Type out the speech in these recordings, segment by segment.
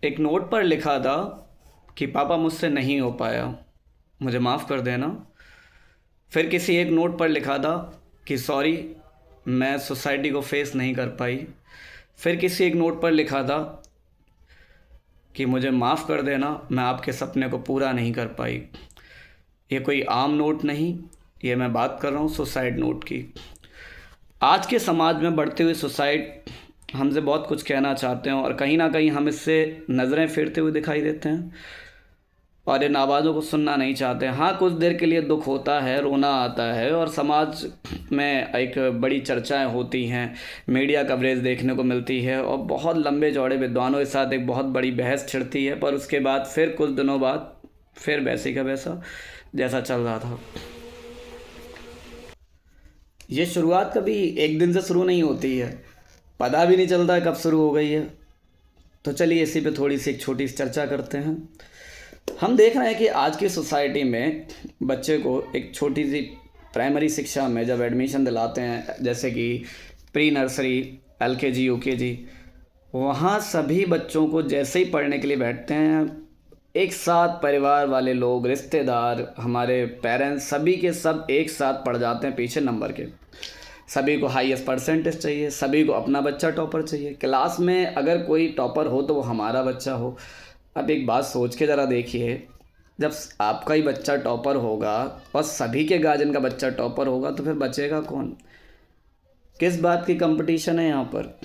एक नोट पर लिखा था कि पापा मुझसे नहीं हो पाया, मुझे माफ़ कर देना। फिर किसी एक नोट पर लिखा था कि सॉरी, मैं सोसाइटी को फेस नहीं कर पाई। फिर किसी एक नोट पर लिखा था कि मुझे माफ़ कर देना, मैं आपके सपने को पूरा नहीं कर पाई। ये कोई आम नोट नहीं, ये मैं बात कर रहा हूँ सुसाइड नोट की। आज के समाज में बढ़ते हुए सुसाइड हमसे बहुत कुछ कहना चाहते हैं और कहीं ना कहीं हम इससे नज़रें फेरते हुए दिखाई देते हैं और इन आवाज़ों को सुनना नहीं चाहते। हाँ, कुछ देर के लिए दुख होता है, रोना आता है और समाज में एक बड़ी चर्चाएं होती हैं, मीडिया कवरेज देखने को मिलती है और बहुत लंबे चौड़े विद्वानों के साथ एक बहुत बड़ी बहस छिड़ती है, पर उसके बाद फिर कुछ दिनों बाद फिर वैसे का वैसा जैसा चल रहा था। ये शुरुआत कभी एक दिन से शुरू नहीं होती है, पता भी नहीं चलता है कब शुरू हो गई है। तो चलिए इसी पे थोड़ी सी एक छोटी सी चर्चा करते हैं। हम देख रहे हैं कि आज की सोसाइटी में बच्चे को एक छोटी सी प्राइमरी शिक्षा में जब एडमिशन दिलाते हैं, जैसे कि प्री नर्सरी, एलकेजी, यूकेजी, वहाँ सभी बच्चों को जैसे ही पढ़ने के लिए बैठते हैं, एक साथ परिवार वाले लोग, रिश्तेदार, हमारे पेरेंट्स, सभी के सब एक साथ पढ़ जाते हैं पीछे नंबर के। सभी को हाईएस्ट परसेंटेज चाहिए, सभी को अपना बच्चा टॉपर चाहिए। क्लास में अगर कोई टॉपर हो तो वो हमारा बच्चा हो। अब एक बात सोच के ज़रा देखिए, जब आपका ही बच्चा टॉपर होगा और सभी के गार्जियन का बच्चा टॉपर होगा तो फिर बचेगा कौन? किस बात की कंपटीशन है यहाँ पर?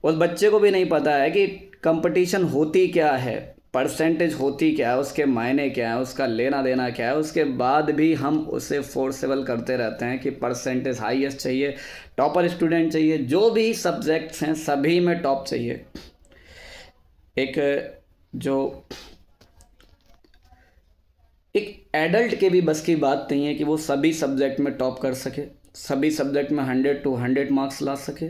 उस बच्चे को भी नहीं पता है कि कंपटीशन होती क्या है, परसेंटेज होती क्या है, उसके मायने क्या है, उसका लेना देना क्या है। उसके बाद भी हम उसे फोर्सेबल करते रहते हैं कि परसेंटेज हाईएस्ट चाहिए, टॉपर स्टूडेंट चाहिए, जो भी सब्जेक्ट्स हैं सभी में टॉप चाहिए। एक जो एक एडल्ट के भी बस की बात नहीं है कि वो सभी सब्जेक्ट में टॉप कर सके, सभी सब्जेक्ट में 100 to 100 मार्क्स ला सके,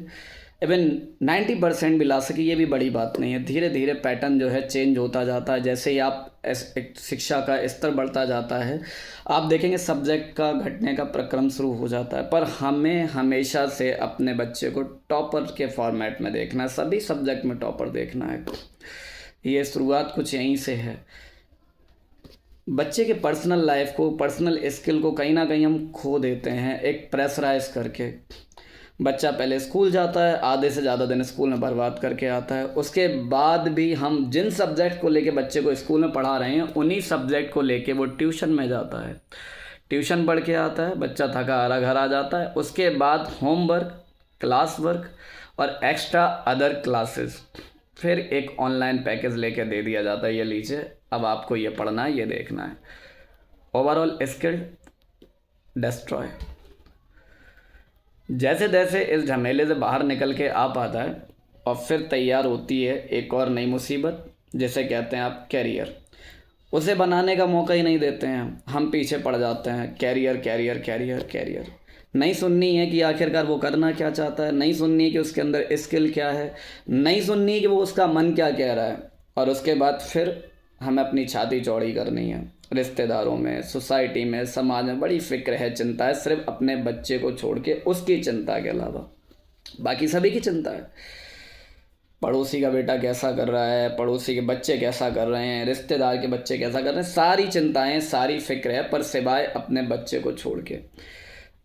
इवन 90% भी ला सके। ये भी बड़ी बात नहीं है। धीरे धीरे पैटर्न जो है चेंज होता जाता है। जैसे ही आप एक शिक्षा का स्तर बढ़ता जाता है, आप देखेंगे सब्जेक्ट का घटने का प्रक्रम शुरू हो जाता है। पर हमें हमेशा से अपने बच्चे को टॉपर के फॉर्मेट में देखना है, सभी सब्जेक्ट में टॉपर देखना है। ये शुरुआत कुछ यहीं से है। बच्चे के पर्सनल लाइफ को, पर्सनल स्किल को कहीं ना कहीं हम खो देते हैं एक प्रेशराइज करके। बच्चा पहले स्कूल जाता है, आधे से ज़्यादा दिन स्कूल में बर्बाद करके आता है। उसके बाद भी हम जिन सब्जेक्ट को लेके बच्चे को स्कूल में पढ़ा रहे हैं, उन्हीं सब्जेक्ट को लेके वो ट्यूशन में जाता है, ट्यूशन पढ़ के आता है, बच्चा थका हारा घर आ जाता है। उसके बाद होमवर्क, क्लास वर्क और एक्स्ट्रा अदर क्लासेस, फिर एक ऑनलाइन पैकेज लेके दे दिया जाता है, ये लीजिए अब आपको ये पढ़ना है, ये देखना है। Overall skill destroy. जैसे जैसे इस झमेले से बाहर निकल के आ पाता है और फिर तैयार होती है एक और नई मुसीबत, जिसे कहते हैं आप कैरियर। उसे बनाने का मौका ही नहीं देते हैं, हम पीछे पड़ जाते हैं। कैरियर कैरियर कैरियर कैरियर, नहीं सुननी है कि आखिरकार वो करना क्या चाहता है, नहीं सुननी है कि उसके अंदर स्किल क्या है, नहीं सुननी है कि वो उसका मन क्या कह रहा है। और उसके बाद फिर हमें अपनी छाती चौड़ी करनी है। रिश्तेदारों में, सोसाइटी में, समाज में बड़ी फिक्र है, चिंता है, सिर्फ अपने बच्चे को छोड़ के, उसकी चिंता के अलावा बाकी सभी की चिंता है। पड़ोसी का बेटा कैसा कर रहा है, पड़ोसी के बच्चे कैसा कर रहे हैं, रिश्तेदार के बच्चे कैसा कर रहे हैं, सारी चिंताएं, सारी फिक्र है, पर सिवाय अपने बच्चे को छोड़ के।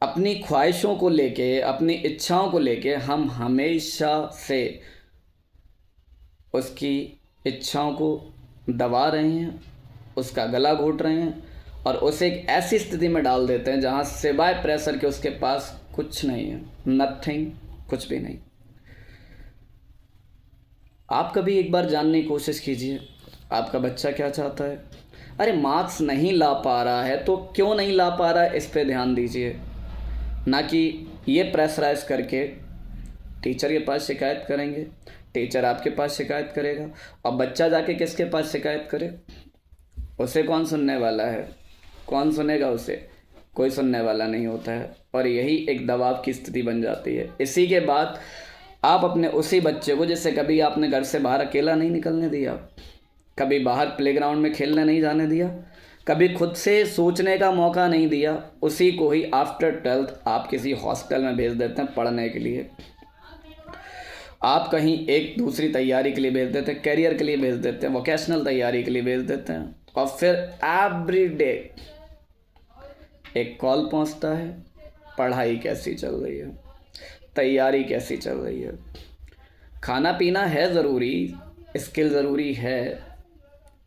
अपनी ख्वाहिशों को लेके, अपनी इच्छाओं को लेके हम हमेशा से उसकी इच्छाओं को दबा रहे हैं, उसका गला घोट रहे हैं और उसे एक ऐसी स्थिति में डाल देते हैं जहां सिवाय प्रेशर के उसके पास कुछ नहीं है, नथिंग, कुछ भी नहीं। आप कभी एक बार जानने की कोशिश कीजिए आपका बच्चा क्या चाहता है। अरे मार्क्स नहीं ला पा रहा है तो क्यों नहीं ला पा रहा है, इस पे ध्यान दीजिए, ना कि ये प्रेशराइज करके टीचर के पास शिकायत करेंगे, टीचर आपके पास शिकायत करेगा और बच्चा जाके किसके पास शिकायत करे? उसे कौन सुनने वाला है? कौन सुनेगा उसे? कोई सुनने वाला नहीं होता है और यही एक दबाव की स्थिति बन जाती है। इसी के बाद आप अपने उसी बच्चे को, जिससे कभी आपने घर से बाहर अकेला नहीं निकलने दिया, कभी बाहर प्लेग्राउंड में खेलने नहीं जाने दिया, कभी खुद से सोचने का मौका नहीं दिया, उसी को ही आफ्टर 12th आप किसी हॉस्टल में भेज देते हैं पढ़ने के लिए। आप कहीं एक दूसरी तैयारी के लिए भेज देते हैं, करियर के लिए भेज देते हैं, वोकेशनल तैयारी के लिए भेज देते हैं, और फिर एवरी डे एक कॉल पहुंचता है, पढ़ाई कैसी चल रही है, तैयारी कैसी चल रही है। खाना पीना है ज़रूरी, स्किल ज़रूरी है,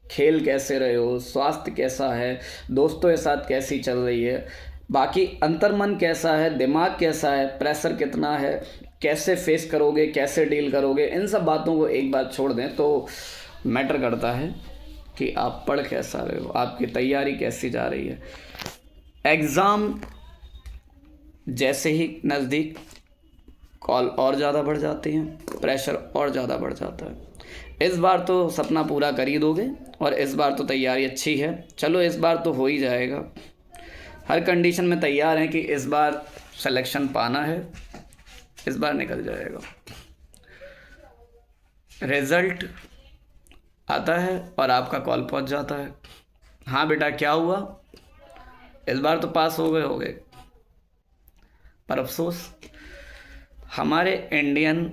खेल कैसे रहे हो, स्वास्थ्य कैसा है, दोस्तों के साथ कैसी चल रही है, बाकी अंतर्मन कैसा है, दिमाग कैसा है, प्रेशर कितना है, कैसे फेस करोगे, कैसे डील करोगे, इन सब बातों को एक बार छोड़ दें तो मैटर करता है कि आप पढ़ कैसा रहे हो, आपकी तैयारी कैसी जा रही है। एग्ज़ाम जैसे ही नज़दीक कॉल और ज़्यादा बढ़ जाती हैं, प्रेशर और ज़्यादा बढ़ जाता है। इस बार तो सपना पूरा कर ही दोगे, और इस बार तो तैयारी अच्छी है, चलो इस बार तो हो ही जाएगा। हर कंडीशन में तैयार हैं कि इस बार सिलेक्शन पाना है, इस बार निकल जाएगा। रिज़ल्ट आता है और आपका कॉल पहुंच जाता है, हाँ बेटा क्या हुआ, इस बार तो पास हो गए होगे। पर अफसोस हमारे Indian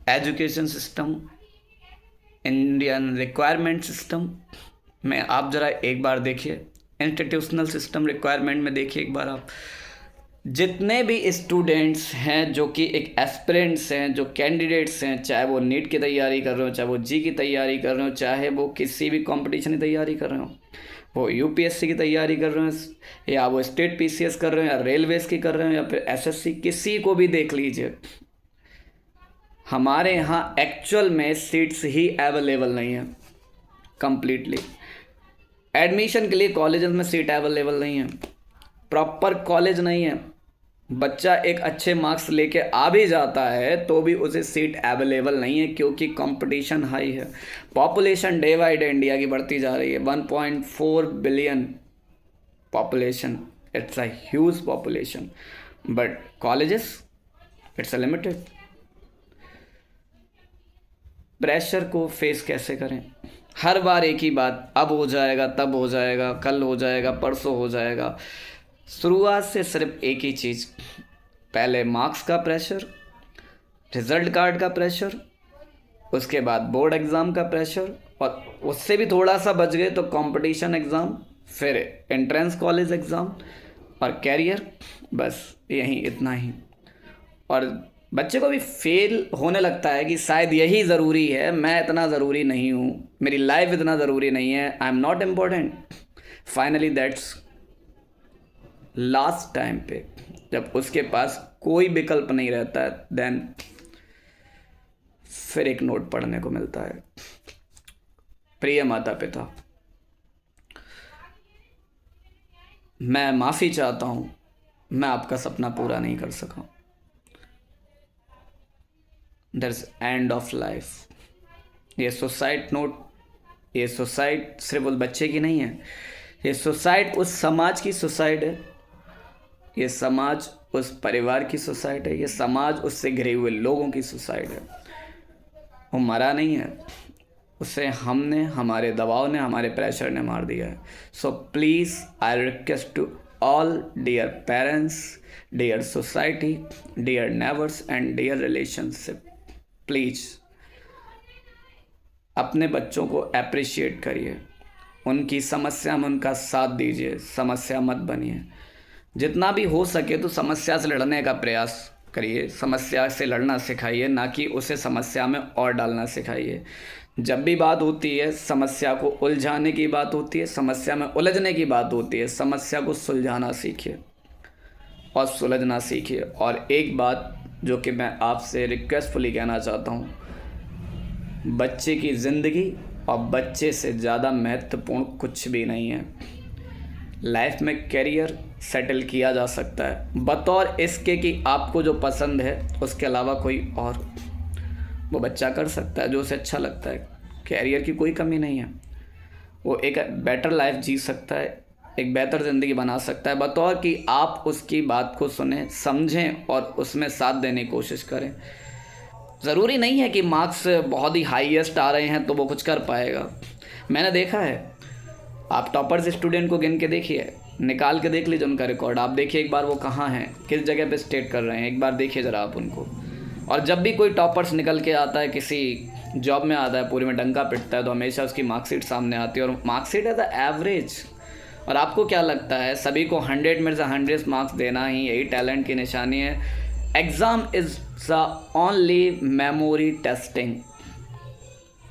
education system, Indian requirement system में आप ज़रा एक बार देखिए, इंस्टीट्यूशनल सिस्टम रिक्वायरमेंट में देखिए एक बार आप, जितने भी स्टूडेंट्स हैं जो कि एक एस्पिरेंट्स हैं, जो कैंडिडेट्स हैं, चाहे वो नीट की तैयारी कर रहे हो, चाहे वो जी की तैयारी कर रहे हो, चाहे वो किसी भी कंपटीशन की तैयारी कर रहे हो, वो यूपीएससी की तैयारी कर रहे हो, या वो स्टेट पीसीएस कर रहे हो, या रेलवेज़ की कर रहे हो, या फिर एसएससी, किसी को भी देख लीजिए, हमारे यहाँ एक्चुअल में सीट्स ही अवेलेबल नहीं है कंप्लीटली। एडमिशन के लिए कॉलेज में सीट अवेलेबल नहीं है, प्रॉपर कॉलेज नहीं है, बच्चा एक अच्छे मार्क्स लेके आ भी जाता है तो भी उसे सीट अवेलेबल नहीं है, क्योंकि कंपटीशन हाई है। Population day by day India की बढ़ती जा रही है, 1.4 billion population, it's a huge population, but colleges it's a limited. Pressure को फेस कैसे करें? हर बार एक ही बात, अब हो जाएगा, तब हो जाएगा, कल हो जाएगा, परसों हो जाएगा। शुरुआत से सिर्फ एक ही चीज़, पहले मार्क्स का प्रेशर, रिजल्ट कार्ड का प्रेशर, उसके बाद बोर्ड एग्ज़ाम का प्रेशर, और उससे भी थोड़ा सा बच गए तो कंपटीशन एग्ज़ाम, फिर एंट्रेंस कॉलेज एग्ज़ाम और कैरियर, बस यही इतना ही। और बच्चे को भी फेल होने लगता है कि शायद यही ज़रूरी है, मैं इतना ज़रूरी नहीं हूँ, मेरी लाइफ इतना ज़रूरी नहीं है, I am not important. Finally that's last time पे जब उसके पास कोई विकल्प नहीं रहता है, देन फिर एक नोट पढ़ने को मिलता है, प्रिय माता पिता, मैं माफ़ी चाहता हूँ, मैं आपका सपना पूरा नहीं कर सका। That's end of life. ये सुसाइड नोट, ये सुसाइड सिर्फ उस बच्चे की नहीं है, ये सुसाइड उस समाज की सुसाइड है, ये समाज उस परिवार की सुसाइड है, ये समाज उससे घिरे हुए लोगों की सुसाइड है। वो मरा नहीं है, उसे हमने, हमारे दबाव ने, हमारे प्रेशर ने मार दिया है। So please I request to all dear parents, dear society, dear neighbours and dear relationship, please अपने बच्चों को अप्रिशिएट करिए, उनकी समस्या में उनका साथ दीजिए, समस्या मत बनिए। जितना भी हो सके तो समस्या से लड़ने का प्रयास करिए, समस्या से लड़ना सिखाइए, ना कि उसे समस्या में और डालना सिखाइए। जब भी बात होती है, समस्या को उलझाने की बात होती है, समस्या में उलझने की बात होती है, समस्या को सुलझाना सीखिए और सुलझना सीखिए। और एक बात जो कि मैं आपसे रिक्वेस्टफुली कहना चाहता हूँ, बच्चे की ज़िंदगी और बच्चे से ज़्यादा महत्वपूर्ण कुछ भी नहीं है। लाइफ में करियर सेटल किया जा सकता है बतौर इसके कि आपको जो पसंद है उसके अलावा कोई और वो बच्चा कर सकता है जो उसे अच्छा लगता है। कैरियर की कोई कमी नहीं है, वो एक बेटर लाइफ जी सकता है, एक बेहतर ज़िंदगी बना सकता है बतौर कि आप उसकी बात को सुने, समझें और उसमें साथ देने की कोशिश करें। ज़रूरी नहीं है कि मार्क्स बहुत ही हाईएस्ट आ रहे हैं तो वो कुछ कर पाएगा। मैंने देखा है, आप टॉपर्स स्टूडेंट को गिन के देखिए, निकाल के देख लीजिए उनका रिकॉर्ड, आप देखिए एक बार वो कहाँ हैं, किस जगह पे स्टेट कर रहे हैं, एक बार देखिए ज़रा आप उनको। और जब भी कोई टॉपर्स निकल के आता है, किसी जॉब में आता है, पूरे में डंका पिटता है, तो हमेशा उसकी मार्कशीट सामने आती है, और मार्कशीट एज द एवरेज। और आपको क्या लगता है, सभी को 100 में से 100 मार्क्स देना ही यही टैलेंट की निशानी है? Exam is the only memory testing,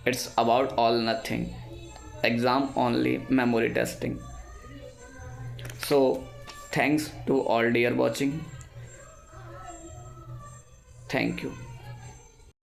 it's about all nothing. Exam only memory testing. So thanks to all dear watching. Thank you.